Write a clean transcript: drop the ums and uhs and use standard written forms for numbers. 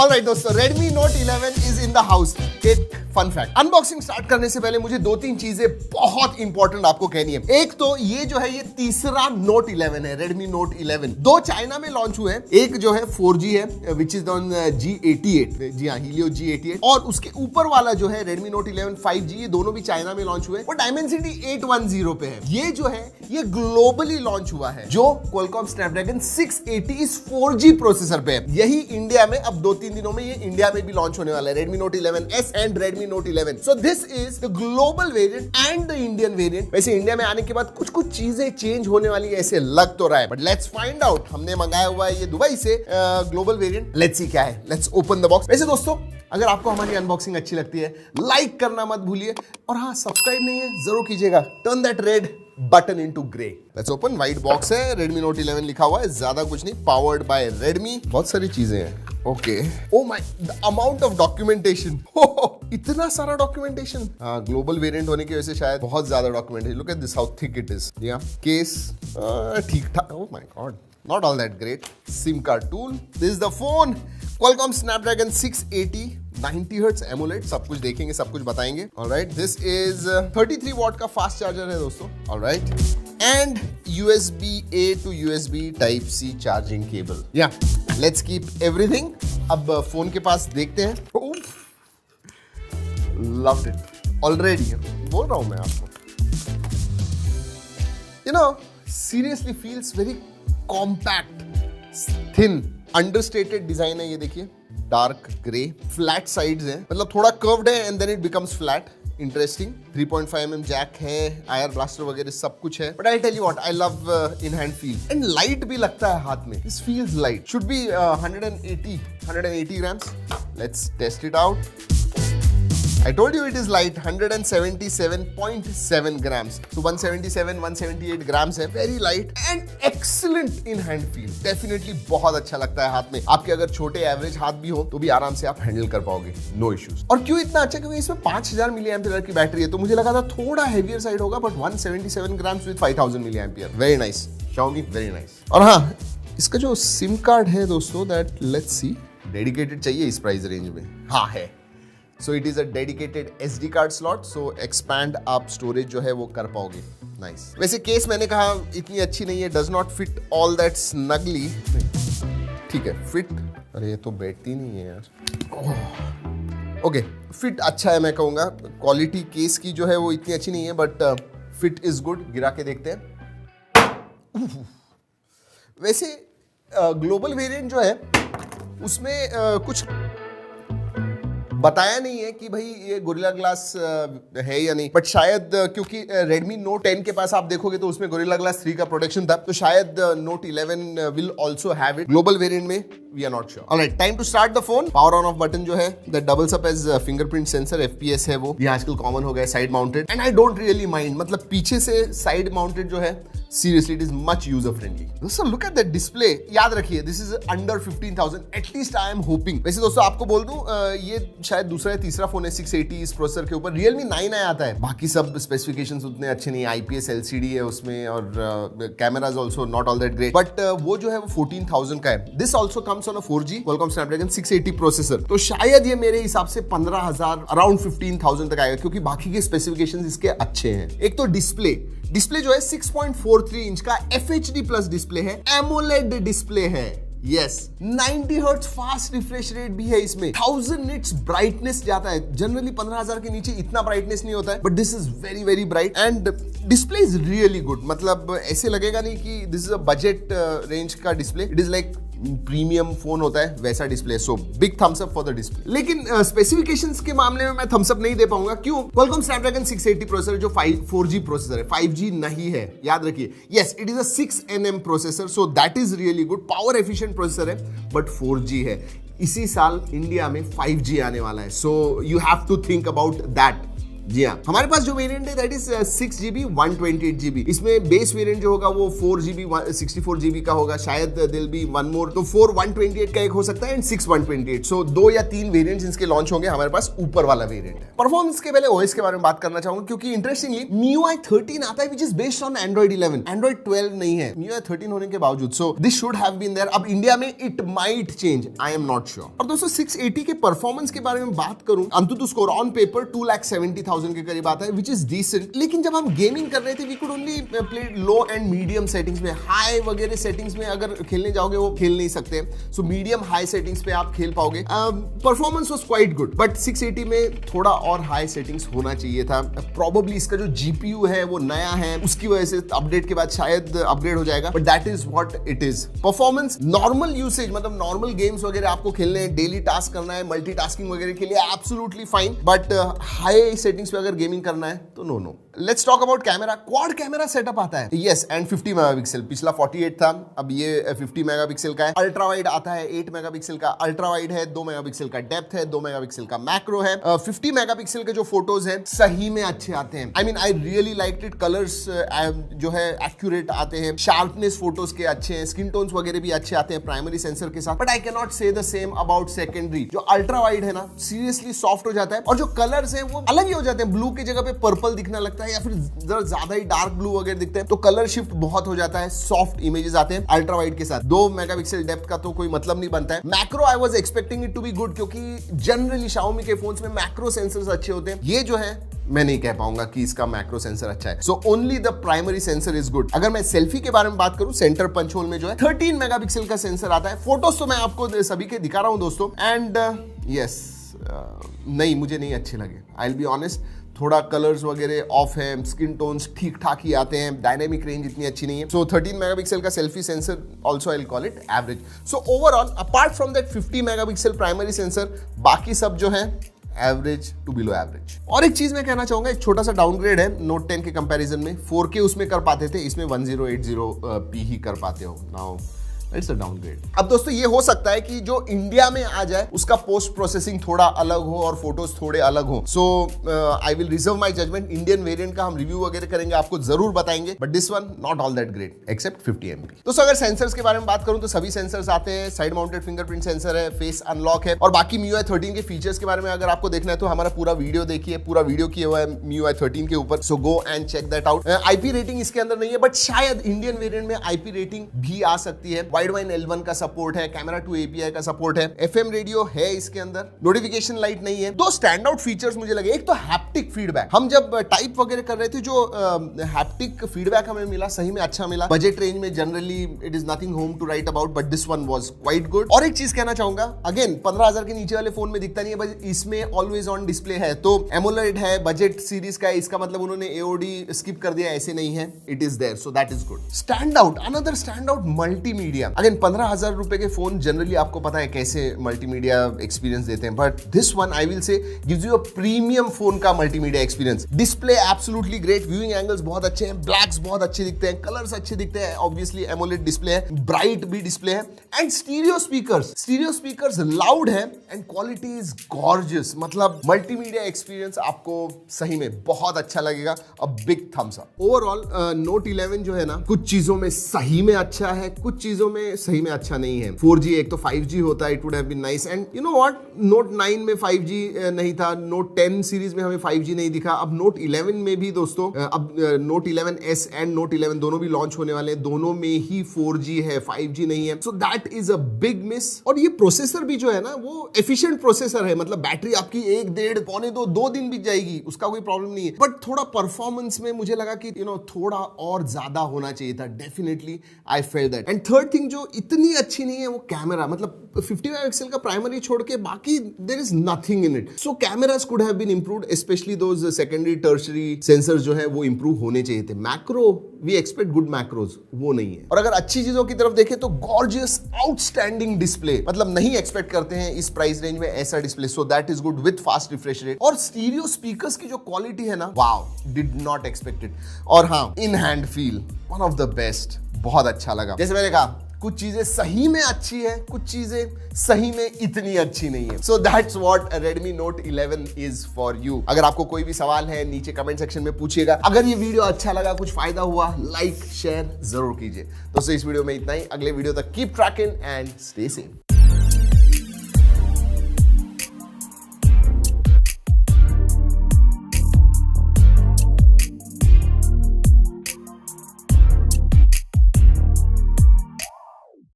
Alright दोस्तों, Redmi Note 11 is in the house. एक fun fact, unboxing start करने से पहले मुझे 2-3 चीजें बहुत इंपॉर्टेंट आपको कहनी है। एक तो ये जो है ये तीसरा Note 11 है, Redmi Note 11। दो चाइना में लॉन्च हुए हैं, एक जो है 4G है विच इज ऑन G88, जी हाँ Helio G88, और उसके ऊपर वाला जो है Redmi Note 11 5G, ये दोनों भी चाइना में लॉन्च हुए और Dimensity 810 पे है। ये जो है ये ग्लोबली लॉन्च हुआ है, जो Qualcomm Snapdragon 680 इस 4G प्रोसेसर पे है। यही इंडिया में अब 2-3 दिनों में ये इंडिया में भी लॉन्च होने वाला है, Redmi Note 11S and Redmi Note 11। So this is the global variant and the Indian variant। वैसे इंडिया में आने के बाद कुछ कुछ चीजें चेंज होने वाली है ऐसे लग तो रहा है, बट लेट्स फाइंड आउट। हमने मंगाया हुआ है ये दुबई से ग्लोबल वेरिएंट, लेट्स सी क्या है, लेट्स ओपन द बॉक्स। वैसे दोस्तों अगर आपको हमारी अनबॉक्सिंग अच्छी लगती है लाइक करना मत भूलिए, और हाँ सब्सक्राइब नहीं है जरूर कीजिएगा, turn that red button into grey. Let's open. White box है, Redmi Note 11 लिखा हुआ है, ज्यादा कुछ नहीं, पावर्ड बाय Redmi, बहुत सारी चीजें हैं। Okay, oh my, the amount of documentation, इतना सारा डॉक्यूमेंटेशन। हाँ, ग्लोबल वेरिएंट होने की वजह से शायद बहुत ज्यादा documentation. Look at this how thick it is. या केस ठीक ठाक, oh my God, not all that great. SIM card tool. This is the phone. Qualcomm Snapdragon 680 90Hz AMOLED, सब कुछ देखेंगे, सब कुछ बताएंगे। Alright, this is 33 watt का फास्ट चार्जर है दोस्तों। Alright, and USB-A to USB Type-C charging cable. Yeah, let's keep everything। अब फोन के पास देखते हैं। Loved it already, बोल रहा हूं मैं आपको। You know, seriously feels very compact, thin, understated design है। ये देखिए, डार्क ग्रे, फ्लैट साइड्स हैं, मतलब थोड़ा कर्व्ड है and then it becomes flat. Interesting. 3.5mm jack है, आयर ब्लास्टर वगैरह सब कुछ है, but I tell you what, I love in hand feel and light भी लगता है हाथ में। This feels light. Should be 180 grams. Let's test it out. I told you it is light, 177.7 grams. So 178 grams है, very light and excellent in hand feel. Definitely बहुत अच्छा लगता है हाथ में। आपके अगर छोटे एवरेज हाथ भी हो तो भी आराम से आप हैंडल कर पाओगे, no issues। और क्यों इतना अच्छा? क्योंकि इसमें 5000 mAh की बैटरी है, तो मुझे लगा था थोड़ा हेवियर साइड होगा, but 177 grams with 5000 mAh, very nice, Xiaomi, very nice। और हाँ, इसका जो सिम कार्ड है दोस्तों, that let's see, डेडिकेटेड चाहिए इस प्राइस रेंज में? हाँ है। So it is a dedicated SD card slot, so expand आप स्टोरेज जो है वो कर पाओगे। Nice। वैसे केस मैंने कहा इतनी अच्छी नहीं है, does not fit all that snugly। ठीक है, फिट, अरे ये तो बैठती नहीं है यार। ओके, फिट अच्छा है मैं कहूँगा। क्वालिटी केस की जो है वो इतनी अच्छी नहीं है, बट फिट इज गुड। गिरा के देखते हैं। वैसे ग्लोबल वेरिएंट जो है उसमें कुछ बताया नहीं है कि भाई ये गोरिल्ला ग्लास है या नहीं, बट शायद क्योंकि Redmi Note 10 के पास आप देखोगे तो उसमें गोरिल्ला ग्लास 3 का प्रोटेक्शन था, तो शायद Note 11 will also have it. Global variant में we are not sure. Alright, time to start the phone. Power on off button जो है that doubles up as fingerprint sensor, FPS है वो, ये आजकल कॉमन हो गया, side mounted, and I don't really mind. मतलब पीछे से साइड माउंटेड जो है, seriously it is much user friendly। दोस्तों look at that display। याद रखिए this is under 15,000, at least I am hoping। वैसे दोस्तों आपको बोल दूं, ये शायद दूसरा या तीसरा फोन है 680 इस प्रोसेसर के ऊपर। Realme 9 आता है, बाकी सब स्पेसिफिकेशंस उतने अच्छे नहीं। IPS LCD है उसमें, और cameras also not all that great, but वो जो है वो 14,000 का है। This also comes on a 4G Qualcomm Snapdragon 680 processor, तो शायद ये मेरे हिसाब से 15,000, अराउंड 15,000 तक आएगा, क्योंकि बाकी के स्पेसिफिकेशंस इसके अच्छे हैं। एक तो डिस्प्ले जो है 6.43 इंच का FHD प्लस डिस्प्ले है, AMOLED डिस्प्ले है। Yes, 90 hertz fast refresh rate भी है इसमें, 1000 निट्स ब्राइटनेस जाता है। जनरली 15,000 के नीचे इतना ब्राइटनेस नहीं होता है, but this is very very bright and display is really good. मतलब ऐसे लगेगा नहीं कि this is a budget range का display, it is like premium phone होता है वैसा display. So big thumbs up for the display. लेकिन स्पेसिफिकेशंस के मामले में मैं थम्स अप नहीं दे पाऊंगा। क्यों? Qualcomm Snapdragon 680 प्रोसेसर जो 4G प्रोसेसर है, 5G नहीं है, याद रखिए। Yes, it is a 6nm processor, so that is really good, power efficient processor है, बट 4G है। इसी साल इंडिया में 5G आने वाला है, so you have to think about that. जी हाँ, हमारे पास जो वेरिएंट है दैट इज 6GB 128GB। इसमें बेस वेरिएंट जो होगा वो 4GB 64GB का होगा, शायद दिल बी वन मोर, तो 4 128 का एक हो सकता है एंड 6 128। सो 2 या 3 वेरिएंट्स इसके लॉन्च होंगे। हमारे पास ऊपर वाला वेरिएंट है। परफॉर्मेंस के पहले ओएस के बारे में बात करना चाहूंगा, क्योंकि इंटरेस्टिंगली MIUI 13 आता है which is based on Android 11, Android 12 नहीं है, MIUI 13 होने के बावजूद। So this should have been there. अब इंडिया में it might change, I am not sure. और दोस्तों 680 के परफॉर्मेंस के बारे में बात करूं, अंतुतु स्कोर ऑन पेपर 2,70,000 के करीब आता है विच इज डिसेंट। लेकिन जब हम गेमिंग कर रहे थे we could only play low and medium settings में। हाई वगैरह सेटिंग्स में अगर खेलने जाओगे वो खेल नहीं सकते। सो मीडियम हाई सेटिंग्स पे आप खेल पाओगे। Performance was quite good, but 680 में थोड़ा और हाई सेटिंग्स होना चाहिए था। प्रोबेबली इसका जो जीपीयू है वो नया है, उसकी वजह से अपडेट के बाद शायद अपग्रेड हो जाएगा, but that is what it is. Performance normal usage, मतलब नॉर्मल गेम्स वगैरह आपको खेलने हैं, डेली टास्क करना है, मल्टीटास्किंग वगैरह के लिए absolutely fine, but high settings पे अगर गेमिंग करना है तो no. Let's talk about camera. Quad camera setup आता है, यस, एंड 50 मेगापिक्सल। पिछला 48 था, अब ये 50 मेगापिक्सल का है। अल्ट्रा वाइड आता है 8 मेगापिक्सल का, अल्ट्रा वाइड है 2 मेगापिक्सल का, डेप्थ है 2 मेगापिक्सल का, मैक्रो है। 50 मेगापिक्सल के जो फोटोज हैं सही में अच्छे आते हैं। I mean I really liked it. Colours जो है एक्यूरेट आते हैं, शार्पनेस फोटोज के अच्छे हैं, स्किन टोन्स वगैरह भी अच्छे आते हैं प्राइमरी सेंसर के साथ। बट आई कैन नॉट से द सेम अबाउट सेकेंडरी। जो अल्ट्रा वाइड है ना, सीरियसली सॉफ्ट हो जाता है, और जो कलर्स हैं वो अलग ही हो जाते हैं। ब्लू की जगह पे पर्पल दिखना लगता है, या फिर ज्यादा ही डार्क ब्लू वगैरह दिखते हैं, तो कलर शिफ्ट बहुत हो जाता है, सॉफ्ट इमेजेस आते हैं अल्ट्रा वाइड के साथ। 2 मेगापिक्सल डेप्थ का तो कोई मतलब नहीं बनता है। Macro I was expecting it to be good, क्योंकि जनरली Xiaomi के फोन्स में मैक्रो सेंसर्स अच्छे होते हैं। ये जो है मैं नहीं कह पाऊंगा कि इसका मैक्रो सेंसर अच्छा है। So only the primary sensor is good. अगर मैं सेल्फी के बारे में बात करूं, सेंटर पंच होल में जो है 13 मेगापिक्सल का सेंसर आता है। फोटोज तो मैं आपको सभी के दिखा रहा हूं दोस्तों, एंड यस, नहीं, मुझे नहीं अच्छे लगे, आई विल बी ऑनेस्ट। थोड़ा कलर्स वगैरह ऑफ है, स्किन टोन्स ठीक ठाक ही आते हैं, डायनेमिक रेंज इतनी अच्छी नहीं है। सो 13 मेगापिक्सल का selfie sensor also I will call it average. So overall apart from that 50 megapixel primary sensor, बाकी सब जो है एवरेज टू बिलो एवरेज। और एक चीज मैं कहना चाहूंगा, एक छोटा सा डाउनग्रेड है नोट 10 के कंपैरिजन में। 4K उसमें कर पाते थे, इसमें 1080p ही कर पाते हो। Now it's a downgrade. अब दोस्तों ये हो सकता है कि जो इंडिया में आ जाए उसका पोस्ट प्रोसेसिंग थोड़ा अलग हो और फोटोज थोड़े अलग हो। So I will reserve my judgement. Indian variant का हम रिव्यू वगैरह करेंगे, आपको जरूर बताएंगे, but this one not all that great except 50 MP। दोस्तों अगर सेंसर्स के बारे में बात करूं तो सभी सेंसर्स आते हैं। साइड माउंटेड फिंगरप्रिंट सेंसर है, फेस अनलॉक है, और बाकी MIUI 13 के फीचर्स के बारे में अगर आपको देखना है तो हमारा पूरा वीडियो देखिए, पूरा वीडियो किया हुआ है MIUI 13 के ऊपर। So go and check that out. IP rating इसके अंदर नहीं है, बट शायद इंडियन वेरिएंट में IP रेटिंग भी आ सकती है। वाइड वाइन L1 का सपोर्ट है, कैमरा टू API का सपोर्ट है, FM रेडियो है इसके अंदर, नोटिफिकेशन लाइट नहीं है। दो स्टैंड आउट फीचर्स मुझे लगे, एक तो हैप्टिक फीडबैक। हम जब टाइप वगैरह कर रहे थे, जो हैप्टिक फीडबैक हमें मिला सही में अच्छा मिला। बजट रेंज में generally it is nothing home to write about, but this one was quite good. और एक चीज कहना चाहूंगा, अगेन 15,000 के नीचे वाले फोन में दिखता नहीं है, बस इसमें ऑलवेज ऑन डिस्प्ले है। तो एमोलेड है, बजट सीरीज का है, इसका मतलब उन्होंने AOD स्किप कर दिया, ऐसे नहीं है, it is there, so that is good. Stand out, another stand out, multimedia. Again 15,000 रुपए के फोन जनरली आपको पता है कैसे मल्टीमीडिया एक्सपीरियंस देते हैं, but this one I will say gives you a premium phone का multimedia experience. Display absolutely great, viewing angles बहुत अच्छे हैं, ब्लैक्स बहुत अच्छे दिखते हैं, कलर्स अच्छे दिखते हैं, ऑब्वियसली एमोलेड डिस्प्ले है, ब्राइट भी डिस्प्ले है, एंड स्टीरियो स्पीकर्स लाउड है, एंड क्वालिटी इज गॉर्जियस। मतलब मल्टीमीडिया एक्सपीरियंस आपको सही में बहुत अच्छा लगेगा। A big thumbs up. Overall note 11 जो है ना, कुछ चीजों में सही में अच्छा है, कुछ चीजों में सही में अच्छा नहीं है। 4G, एक तो 5G होता है, it would have been nice. And you know what, note 9 में 5G नहीं था, नोट 10 सीरीज में हमें 5G नहीं दिखा। अब नोट 11 में भी दोस्तों, अब नोट 11S एंड नोट 11 दोनों भी लॉन्च होने वाले हैं, दोनों में ही 4G है, 5G नहीं है। सो that is a big miss. और ये प्रोसेसर भी जो है ना, वो एफिशिएंट प्रोसेसर है, मतलब बैटरी आपकी 1, 1.5, पौने 2 दिन बीत जाएगी, उसका कोई प्रॉब्लम नहीं है। बट थोड़ा परफॉर्मेंस में मुझे लगा कि थोड़ा और ज्यादा होना चाहिए था। Definitely I felt that. And third thing जो इतनी अच्छी नहीं है वो कैमरा, मतलब 50 मेगापिक्सल का प्राइमरी छोड़ के बाकी there is nothing in it. So cameras could have been improved, specially those secondary tertiary sensors जो है वो इंप्रूव होने चाहिए थे। Macro, we expect good macros, वो नहीं है। और अगर अच्छी चीजों की तरफ देखें तो गॉर्जियस आउटस्टैंडिंग डिस्प्ले, मतलब नहीं एक्सपेक्ट करते हैं इस प्राइस रेंज में ऐसा display, so that is good with fast refresh rate. और स्टीरियो स्पीकर्स की जो क्वालिटी है ना, wow, did not expect it. और हाँ, इन hand feel one of the best. बहुत अच्छा लगा। जैसे मैंने कहा, कुछ चीजें सही में अच्छी है, कुछ चीजें सही में इतनी अच्छी नहीं है। So that's what Redmi Note 11 is for you. अगर आपको कोई भी सवाल है नीचे कमेंट सेक्शन में पूछिएगा। अगर ये वीडियो अच्छा लगा, कुछ फायदा हुआ, लाइक शेयर जरूर कीजिए। दोस्तों इस वीडियो में इतना ही। अगले वीडियो तक keep trekking and stay safe.